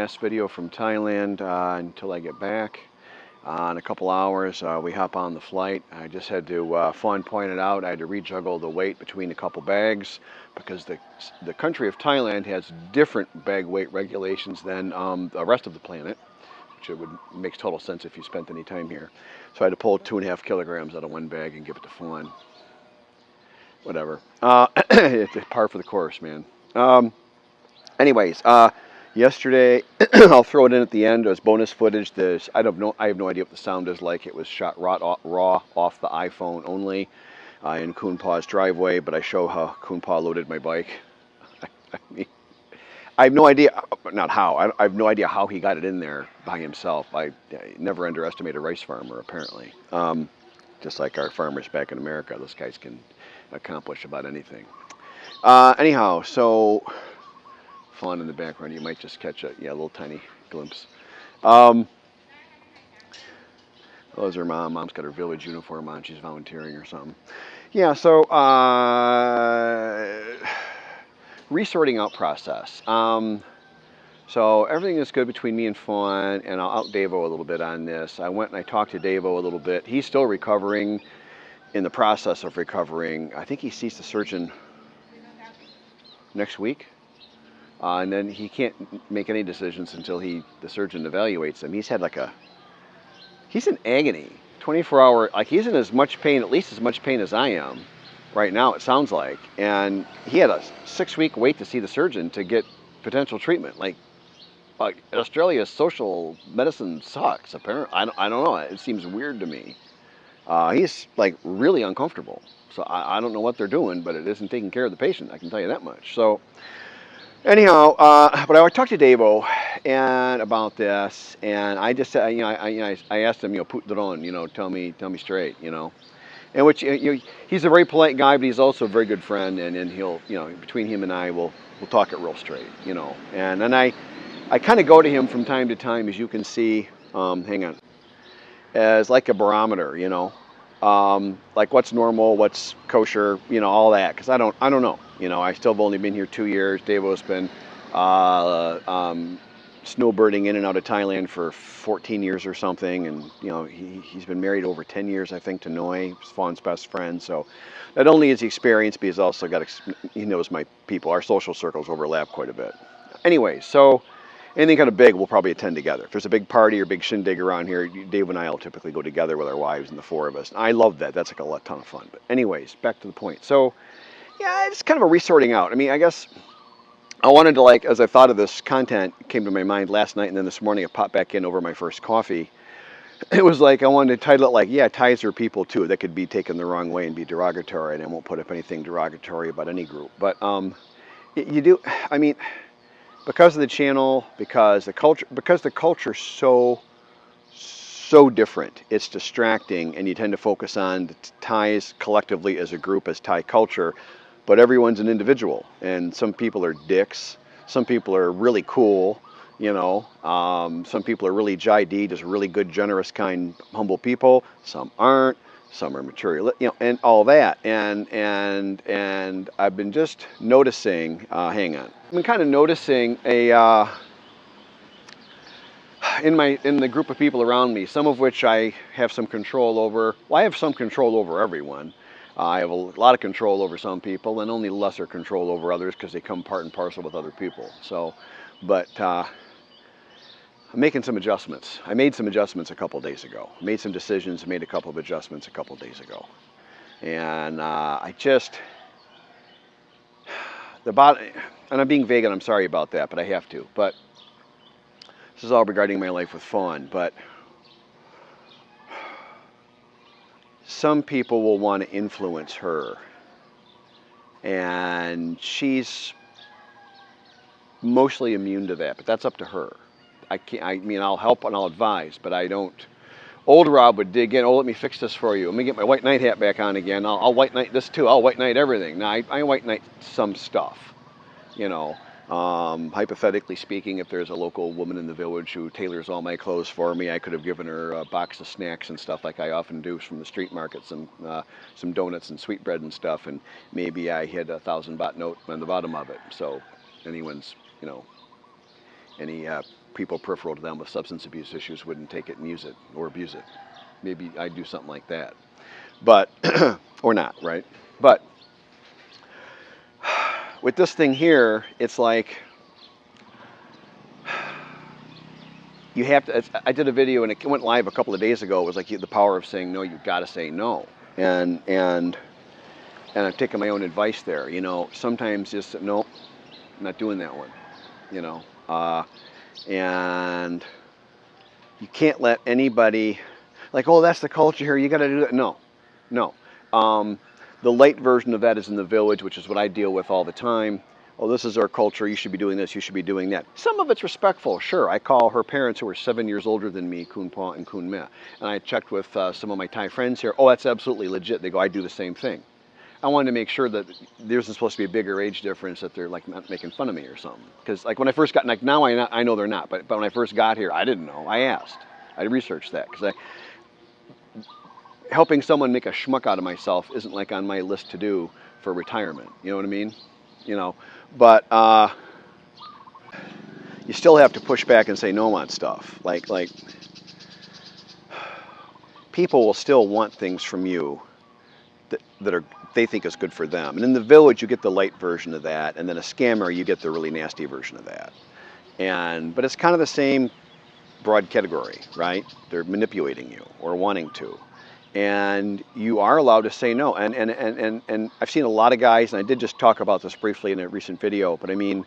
Last video from Thailand until I get back. In a couple hours, we hop on the flight. I just had to, Fawn pointed out, I had to rejuggle the weight between a couple bags because the country of Thailand has different bag weight regulations than the rest of the planet, which it would makes total sense if you spent any time here. So I had to pull 2.5 kilograms out of one bag and give it to Fawn. Whatever. It's par for the course, man. Anyways, yesterday, I'll throw it in at the end as bonus footage. I have no idea what the sound is like. It was shot raw off the iPhone only in Kun Pa's driveway, but I show how Kun Pa loaded my bike. I mean, I have no idea, not how. I have no idea how he got it in there by himself. I never underestimate a rice farmer, apparently. Just like our farmers back in America, those guys can accomplish about anything. Anyhow, so. Fawn in the background, you might just catch a little tiny glimpse. Those are Mom. Mom's got her village uniform on. She's volunteering or something. Yeah, so resorting out process. So everything is good between me and Fawn, and I'll out Davo a little bit on this. I went and I talked to Davo a little bit. He's still recovering, in the process of recovering. I think he sees the surgeon next week. And then he can't make any decisions until the surgeon evaluates him. He's in agony, 24-hour, like he's in as much pain, at least as much pain as I am right now, it sounds like. And he had a 6-week wait to see the surgeon to get potential treatment. Like Australia's social medicine sucks, apparently. I don't know, it seems weird to me. He's like really uncomfortable. So I don't know what they're doing, but it isn't taking care of the patient, I can tell you that much. So. Anyhow, but I talked to Davo and about this, and I just said, I asked him, put it on, tell me straight, and which he's a very polite guy, but he's also a very good friend, and he'll, between him and I, we'll talk it real straight, and then I kind of go to him from time to time, as you can see, hang on, as like a barometer, like what's normal, what's kosher, all that, because I don't know. I still have only been here 2 years. Davo's been snowbirding in and out of Thailand for 14 years or something, and he's been married over 10 years, I think, to Noi, Fawn's best friend. So not only is he experienced, but he's also he knows my people. Our social circles overlap quite a bit. Anyway, so anything kind of big, we'll probably attend together. If there's a big party or big shindig around here, Dave and I will typically go together with our wives and the four of us. And I love that. That's like a ton of fun. But anyways, back to the point. So, yeah, it's kind of a resorting out. I mean, I guess I wanted to, as I thought of this content, it came to my mind last night, and then this morning it popped back in over my first coffee. It was like I wanted to title it Thais are people too. That could be taken the wrong way and be derogatory, and I won't put up anything derogatory about any group. But you do, I mean, because of the channel, because the culture's so different, it's distracting, and you tend to focus on the Thais collectively as a group, as Thai culture, but everyone's an individual, and some people are dicks, some people are really cool, some people are really jai-D, just really good, generous, kind, humble people, some aren't, some are material, and all that, and I've been just noticing, hang on, I've been kind of noticing in the group of people around me, some of which I have some control over. Well, I have some control over everyone. I have a lot of control over some people and only lesser control over others because they come part and parcel with other people. So, but I'm making some adjustments. I made some adjustments a couple days ago. Made some decisions, made a couple of adjustments a couple days ago. And and I'm being vague and I'm sorry about that, but I have to. But this is all regarding my life with Fawn, but some people will want to influence her, and she's mostly immune to that, but that's up to her. I'll help and I'll advise, but I don't. Old Rob would dig in, let me fix this for you. Let me get my white knight hat back on again. I'll white knight this too. I'll white knight everything. Now, I white knight some stuff, hypothetically speaking, if there's a local woman in the village who tailors all my clothes for me, I could have given her a box of snacks and stuff like I often do from the street market, some donuts and sweetbread and stuff, and maybe I had a 1,000 baht note on the bottom of it. So anyone's, any people peripheral to them with substance abuse issues wouldn't take it and use it or abuse it. Maybe I'd do something like that, but or not, right? But with this thing here, it's like you have to. I did a video and it went live a couple of days ago. It was like the power of saying no. You've got to say no, and I've taken my own advice there. You know, sometimes just no, I'm not doing that one. You know, and you can't let anybody like, oh, that's the culture here. You got to do that. No, no. The light version of that is in the village, which is what I deal with all the time. Oh, this is our culture. You should be doing this. You should be doing that. Some of it's respectful, sure. I call her parents who are 7 years older than me, Kun Pa and Kun Me. And I checked with some of my Thai friends here. Oh, that's absolutely legit. They go, I do the same thing. I wanted to make sure that there isn't supposed to be a bigger age difference, that they're like not making fun of me or something. Because like when I first got, like now I know they're not, but when I first got here, I didn't know. I asked. I researched that because helping someone make a schmuck out of myself isn't like on my list to do for retirement. You know what I mean? You know, but you still have to push back and say no on stuff. Like people will still want things from you that they think is good for them. And in the village, you get the light version of that, and then a scammer, you get the really nasty version of that. But it's kind of the same broad category, right? They're manipulating you or wanting to. And you are allowed to say no. And I've seen a lot of guys, and I did just talk about this briefly in a recent video, but I mean,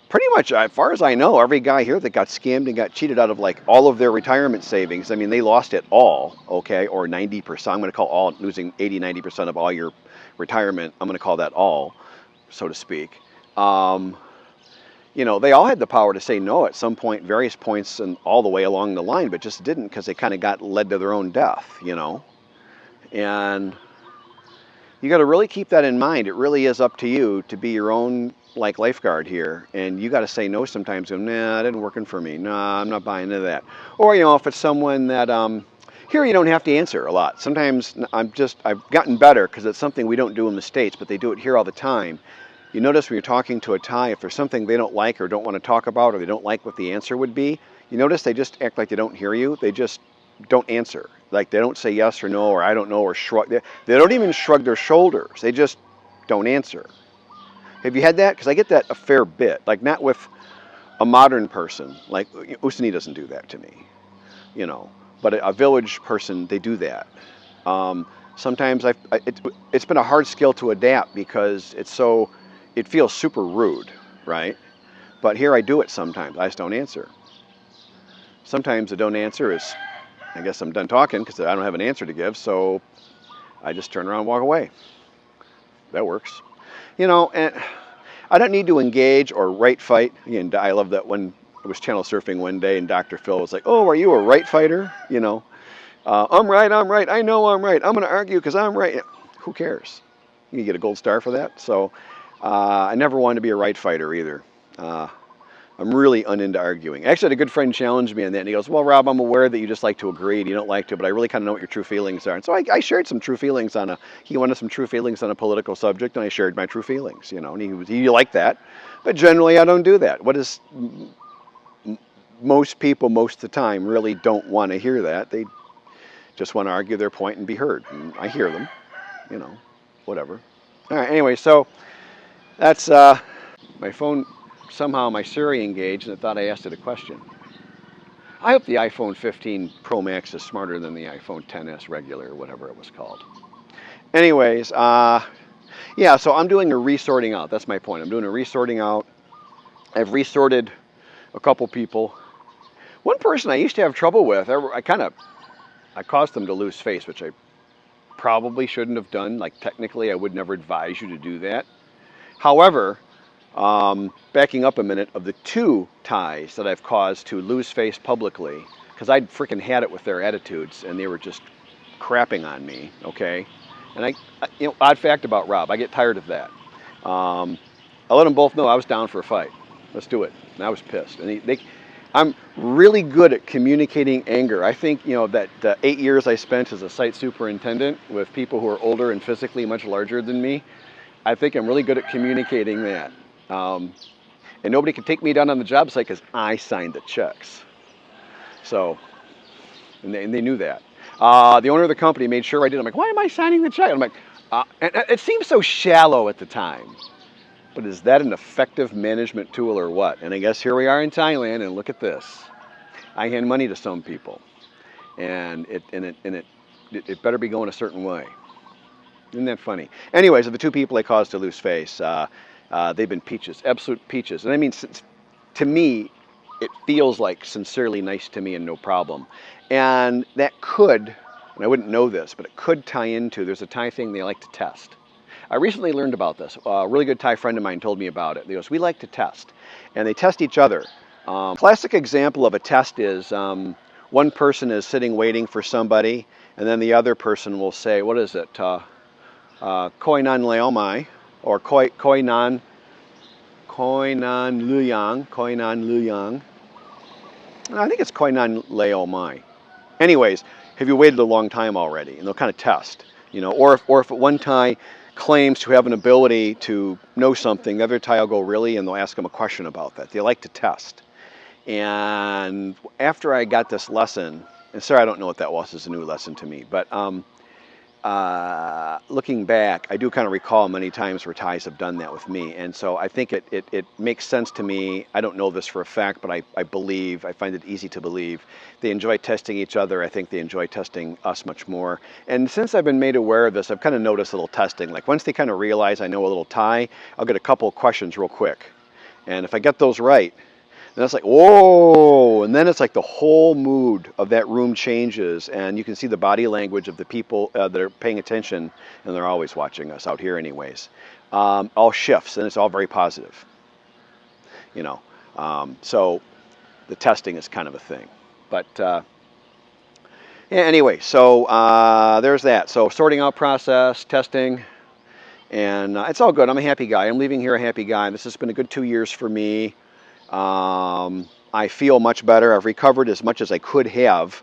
pretty much, as far as I know, every guy here that got scammed and got cheated out of like all of their retirement savings, I mean, they lost it all, okay, or 90%. I'm going to call all, losing 80, 90% of all your retirement, I'm going to call that all, so to speak. You know, they all had the power to say no at some point, various points, and all the way along the line, but just didn't because they kind of got led to their own death, you know. And you got to really keep that in mind. It really is up to you to be your own like lifeguard here, and you got to say no sometimes. Nah, that isn't working for me. Nah, I'm not buying into that. Or you know, if it's someone that here you don't have to answer a lot. Sometimes I've gotten better because it's something we don't do in the States, but they do it here all the time. You notice when you're talking to a Thai, if there's something they don't like or don't want to talk about, or they don't like what the answer would be, you notice they just act like they don't hear you. They just don't answer. Like they don't say yes or no, or I don't know, or shrug. They don't even shrug their shoulders. They just don't answer. Have you had that? Because I get that a fair bit. Like not with a modern person. Like Usani doesn't do that to me, you know. But a village person, they do that. Sometimes it's been a hard skill to adapt because it feels super rude, right? But here I do it sometimes. I just don't answer. Sometimes the don't answer is, I guess I'm done talking because I don't have an answer to give, so I just turn around and walk away. That works. You know, and I don't need to engage or right fight. Again, I love that when I was channel surfing one day and Dr. Phil was like, oh, are you a right fighter? You know, I'm right, I know I'm right. I'm going to argue because I'm right. Who cares? You get a gold star for that. So I never wanted to be a right fighter either. I'm really uninto arguing. Actually, I had a good friend challenge me on that, and he goes, well, Rob, I'm aware that you just like to agree and you don't like to, but I really kind of know what your true feelings are. And so I shared some true feelings he wanted some true feelings on a political subject, and I shared my true feelings, you know, and he liked that. But generally, I don't do that. Most people, most of the time, really don't want to hear that. They just want to argue their point and be heard. And I hear them, you know, whatever. All right, anyway, so that's my phone. Somehow my Siri engaged and it thought I asked it a question. I hope the iPhone 15 Pro Max is smarter than the iPhone XS regular, or whatever it was called. Anyways, yeah, so I'm doing a resorting out. That's my point. I'm doing a resorting out. I've resorted a couple people. One person I used to have trouble with, I caused them to lose face, which I probably shouldn't have done. Like technically, I would never advise you to do that. However, backing up a minute, of the two Thais that I've caused to lose face publicly, because I'd freaking had it with their attitudes and they were just crapping on me, okay? And you know, odd fact about Rob, I get tired of that. I let them both know I was down for a fight. Let's do it. And I was pissed. And I'm really good at communicating anger. I think, you know, that the 8 years I spent as a site superintendent with people who are older and physically much larger than me, I think I'm really good at communicating that. And nobody could take me down on the job site because I signed the checks. So, and they knew that. The owner of the company made sure I did. I'm like, why am I signing the check? I'm like, and it seems so shallow at the time. But is that an effective management tool or what? And I guess here we are in Thailand, and look at this. I hand money to some people, and it better be going a certain way. Isn't that funny? Anyways, of the two people I caused to lose face, they've been peaches, absolute peaches. And I mean, to me, it feels like sincerely nice to me and no problem. And that could, and I wouldn't know this, but it could tie into, there's a Thai thing they like to test. I recently learned about this. A really good Thai friend of mine told me about it. He goes, we like to test. And they test each other. Classic example of a test is one person is sitting waiting for somebody, and then the other person will say, what is it? Koi nan leo mai, or koi nan luyang. I think it's koi nan leo mai. Anyways, have you waited a long time already? And they'll kind of test, or if one Thai claims to have an ability to know something, the other Thai will go, really? And they'll ask them a question about that. They like to test. And after I got this lesson, and sorry, I don't know what that was, it's a new lesson to me, but looking back, I do kind of recall many times where Thais have done that with me. And so I think it makes sense to me. I don't know this for a fact, but I find it easy to believe. They enjoy testing each other. I think they enjoy testing us much more. And since I've been made aware of this, I've kind of noticed a little testing. Like once they kind of realize I know a little Thai, I'll get a couple of questions real quick. And if I get those right, then it's like, whoa, and then it's like the whole mood of that room changes, and you can see the body language of the people that are paying attention, and they're always watching us out here anyways, all shifts, and it's all very positive, so the testing is kind of a thing. But yeah, anyway, so there's that. So sorting out process, testing, and it's all good. I'm a happy guy. I'm leaving here a happy guy. This has been a good 2 years for me. I feel much better. I've recovered as much as I could have,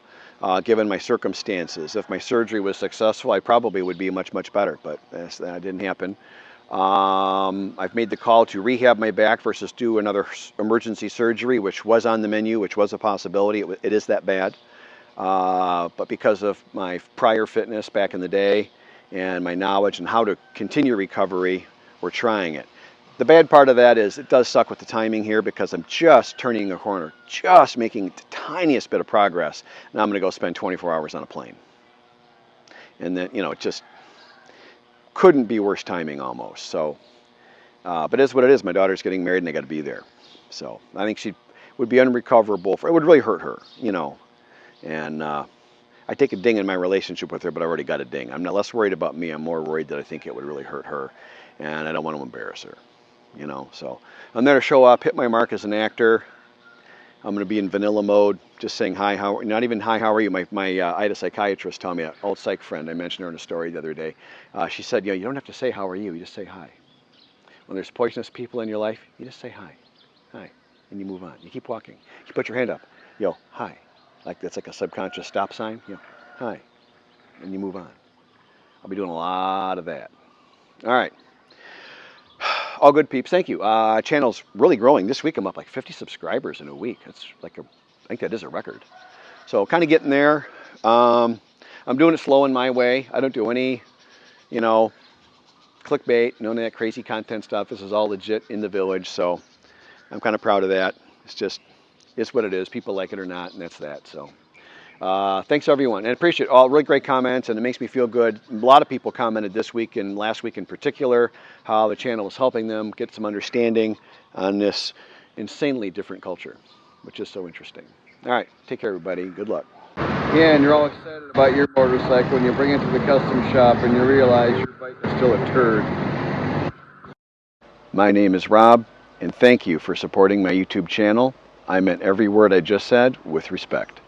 given my circumstances. If my surgery was successful, I probably would be much, much better, but that didn't happen. I've made the call to rehab my back versus do another emergency surgery, which was on the menu, which was a possibility. It is that bad. But because of my prior fitness back in the day and my knowledge and how to continue recovery, we're trying it. The bad part of that is it does suck with the timing here because I'm just turning a corner, just making the tiniest bit of progress. Now I'm going to go spend 24 hours on a plane. And then, it just couldn't be worse timing almost. So, but it is what it is. My daughter's getting married and I got to be there. So I think she would be unrecoverable. It would really hurt her, And I take a ding in my relationship with her, but I already got a ding. I'm not less worried about me. I'm more worried that I think it would really hurt her. And I don't want to embarrass her. So I'm there to show up, hit my mark as an actor. I'm going to be in vanilla mode, just saying hi, not even hi, how are you? I had a psychiatrist tell me, an old psych friend, I mentioned her in a story the other day. She said, you don't have to say how are you just say hi. When there's poisonous people in your life, you just say hi, and you move on. You keep walking. You put your hand up, hi. Like that's like a subconscious stop sign, hi, and you move on. I'll be doing a lot of that. All right. All good peeps, thank you. Channel's really growing. This week I'm up like 50 subscribers in a week. It's like I think that is a record. So kind of getting there. I'm doing it slow in my way. I don't do any, clickbait, none of that crazy content stuff. This is all legit in the village. So I'm kind of proud of that. It's what it is. People like it or not, and that's that. So thanks everyone, and appreciate all really great comments, and it makes me feel good. A lot of people commented this week and last week in particular how the channel is helping them get some understanding on this insanely different culture, which is so interesting. All right, take care everybody. Good luck. Yeah, and you're all excited about your motorcycle and you bring it to the custom shop and you realize your bike is still a turd. My name is Rob, and thank you for supporting my YouTube channel. I meant every word I just said with respect.